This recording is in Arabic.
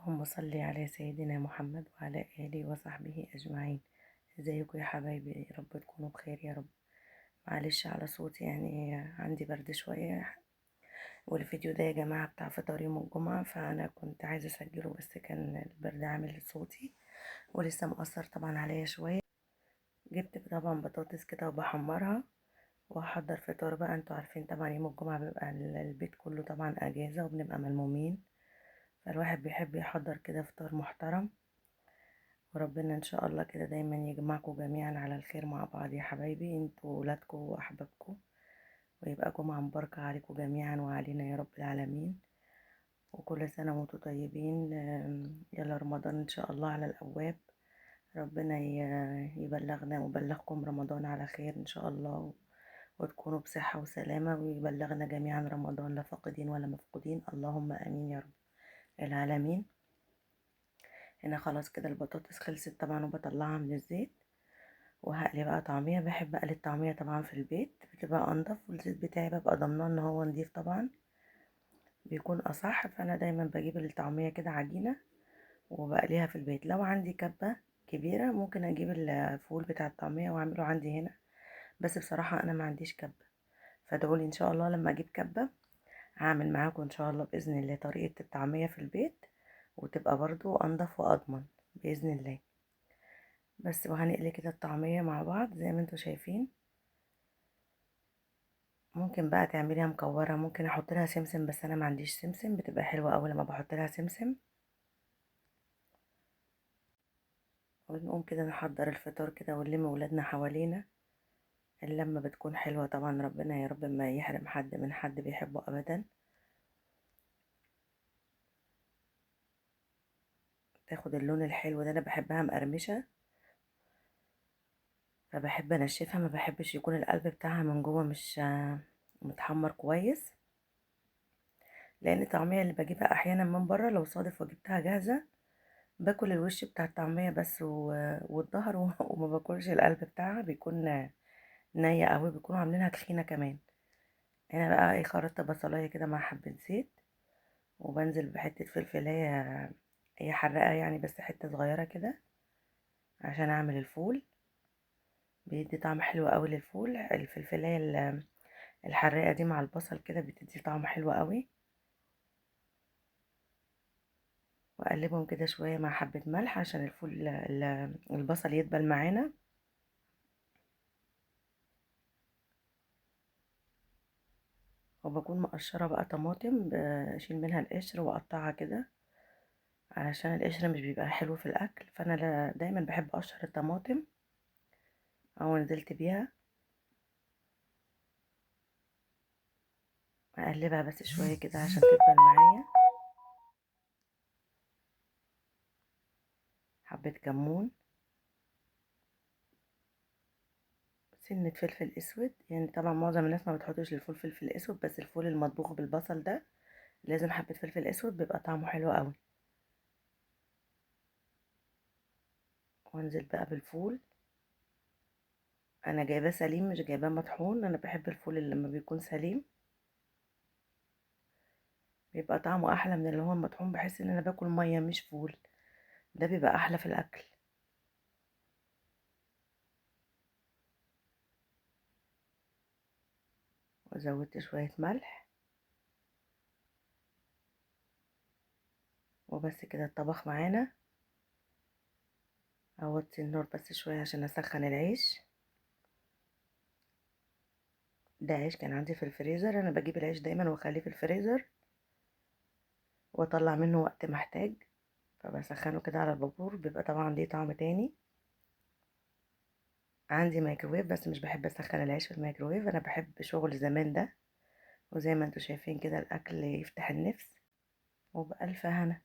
اللهم صل على سيدنا محمد وعلى آله وصحبه أجمعين. ازيكم يا حبايبي؟ يا رب تكونوا بخير يا رب. معلش على صوتي، يعني عندي برد شوية. والفيديو ده يا جماعة بتاع فطار يوم الجمعة، فأنا كنت عايزة أسجله بس كان البرد عامل صوتي ولسه مؤثر طبعا عليا شوية. جبت طبعا بطاطس كده وبحمرها وهحضر فطار بقى. انتوا عارفين طبعا يوم الجمعة بيبقى البيت كله طبعا أجازة وبنبقى ملمومين، فالواحد بيحب يحضر كده فطار محترم. وربنا ان شاء الله كده دايما يجمعكم جميعا على الخير مع بعض يا حبايبي، انتوا وولادكم واحبابكم، ويبقى جمعة مباركة عليكم جميعا وعلينا يا رب العالمين. وكل سنة وانتم طيبين. يلا رمضان ان شاء الله على الابواب. ربنا يبلغنا ويبلغكم رمضان على خير ان شاء الله، وتكونوا بصحة وسلامة، ويبلغنا جميعا رمضان لا فاقدين ولا مفقودين، اللهم امين يا رب العالمين. هنا خلاص كده البطاطس خلصت طبعا وبطلعها من الزيت، وهقلي بقى طعمية. بحب اقلي الطعمية طبعا في البيت، بتبقى انضف، والزيت بتاعي ببقى ضامناه ان هو نضيف طبعا، بيكون اصح. فانا دايما بجيب الطعمية كده عجينة وبقليها في البيت. لو عندي كبة كبيرة ممكن اجيب الفول بتاع الطعمية واعمله عندي هنا، بس بصراحة انا ما عنديش كبة. فادعولي ان شاء الله لما اجيب كبة هعمل معاكم ان شاء الله باذن الله طريقة الطعمية في البيت، وتبقى برضو انضف واضمن باذن الله. بس وهنقلي كده الطعمية مع بعض زي ما انتوا شايفين. ممكن بقى تعمليها مكورة، ممكن احط لها سمسم، بس انا ما عنديش سمسم، بتبقى حلوة اوي لما بحط لها سمسم. ونقوم كده نحضر الفطار كده ونلم ولادنا حوالينا. اللمة بتكون حلوة طبعا، ربنا يا رب ما يحرم حد من حد بيحبه ابدا. تاخد اللون الحلو ده، انا بحبها مقرمشة، فبحب انشفها، ما بحبش يكون القلب بتاعها من جوه مش متحمر كويس. لان الطعمية اللي بجيبها احيانا من بره لو صادف وجبتها جاهزة باكل الوش بتاع الطعمية بس والظهر وما باكلش القلب بتاعها، بيكون نية قوي، بيكونوا عاملينها تخينة كمان. هنا بقى ايه، خرطت بصلاية كده مع حبة زيت، وبنزل بحتة فلفل، هي حراقة يعني بس حتة صغيرة كده عشان اعمل الفول. بيدي طعم حلو قوي للفول، الفلفلاية الحراقة دي مع البصل كده بتدي طعم حلو قوي. واقلبهم كده شوية مع حبة ملح عشان الفول البصل يدبل معانا. وبكون مقشرة بقى طماطم، بشيل منها القشر واقطعها كده علشان القشر مش بيبقى حلو في الاكل، فانا دايما بحب اقشر الطماطم او نزلت بيها. اقلبها بس شوية كده عشان تدبل معايا. حبة كمون، سنة فلفل اسود، يعني طبعا معظم الناس ما بتحطش للفول فلفل اسود، بس الفول المطبوخ بالبصل ده لازم حبة فلفل اسود، بيبقى طعمه حلو قوي. وانزل بقى بالفول. انا جايباه سليم مش جايباه مطحون، انا بحب الفول اللي لما بيكون سليم بيبقى طعمه احلى من اللي هو المطحون، بحس ان انا باكل ميه مش فول، ده بيبقى احلى في الاكل. وزودت شويه ملح، وبس كده الطبخ معانا. اوطي النار بس شويه عشان اسخن العيش. ده عيش كان عندي في الفريزر، انا بجيب العيش دايما واخليه في الفريزر واطلع منه وقت ما احتاج، فبسخنه كده على البابور، بيبقى طبعا ليه طعم تاني. عندي مايكروويف بس مش بحب اسخن العيش في الميكروويف، انا بحب شغل زمان ده. وزي ما انتوا شايفين كده الاكل يفتح النفس، وبألف هنا.